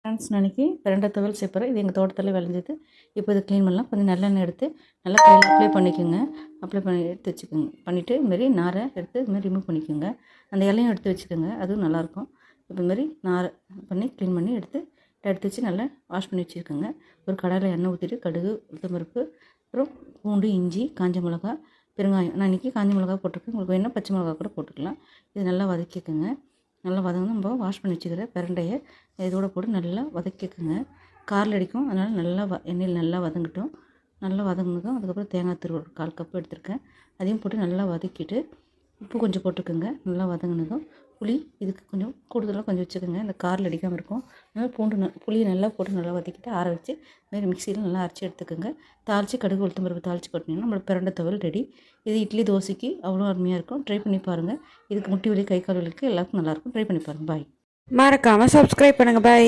Friends அன்றைக்கி பிரண்டை துவையல் சேர்ப்பறேன். இது எங்கள் தோட்டத்தில் விளைஞ்சது. இப்போ இது க்ளீன் பண்ணலாம். கொஞ்சம் நல்லெண்ணெய் எடுத்து நல்லா கையில் அப்ளை பண்ணிக்கோங்க. அப்ளை பண்ணி எடுத்து வச்சுக்கோங்க. பண்ணிவிட்டு இதுமாரி நாரை எடுத்து இதுமாரி ரிமூவ் பண்ணிக்கோங்க. அந்த இலையும் எடுத்து வச்சுக்கோங்க, அதுவும் நல்லாயிருக்கும். இப்போ இதுமாரி நாரை பண்ணி க்ளீன் பண்ணி எடுத்து வச்சு நல்லா வாஷ் பண்ணி வச்சுருக்கோங்க. ஒரு கடாயில் எண்ணெய் ஊற்றிட்டு கடுகு, உளுத்தம்பருப்பு, அப்புறம் பூண்டு, இஞ்சி, காஞ்ச மிளகா, பெருங்காயம். நான் இன்றைக்கி காஞ்ச மிளகா போட்டிருக்கேன். உங்களுக்கு வேணால் பச்சை மிளகா கூட போட்டுக்கலாம். இது நல்லா வதக்கிக்கோங்க. நல்லா வதங்கணும். நம்ம வாஷ் பண்ணி வச்சுக்கிற பிரண்டையை இதோட போட்டு நல்லா வதக்கிக்கோங்க. காரில் அடிக்கும், அதனால் நல்லா எண்ணெயில் நல்லா வதங்கட்டும். நல்லா வதங்கினதும் அதுக்கப்புறம் தேங்காய் துருவல் 1/4 கப் எடுத்திருக்கேன். அதையும் போட்டு நல்லா வதக்கிட்டு உப்பு கொஞ்சம் போட்டுக்கோங்க. நல்லா வதங்கினதும் புளி இதுக்கு கொஞ்சம் கூடுதலாக கொஞ்சம் வச்சுக்கோங்க, இந்த காரில் அடிக்காமல் இருக்கும். அதனால் புளியை நல்லா போட்டு நல்லா வதக்கிட்டு ஆற வச்சு இதுமாதிரி மிக்சியில் நல்லா அரைச்சி எடுத்துக்கோங்க. தாளித்து கடுகு, உளுத்தம் பருப்பு தாளித்து கொட்டினீங்கன்னா நம்மளுக்கு பிரண்டை துவையல் ரெடி. இது இட்லி தோசைக்கு அவ்வளோ அருமையாக இருக்கும். ட்ரை பண்ணி பாருங்கள். இதுக்கு முட்டி வலி, கை கால் வலிக்கு எல்லாருக்கும் நல்லாயிருக்கும். ட்ரை பண்ணி பாருங்கள். பாய். மறக்காமல் சப்ஸ்கிரைப் பண்ணுங்கள். பாய்.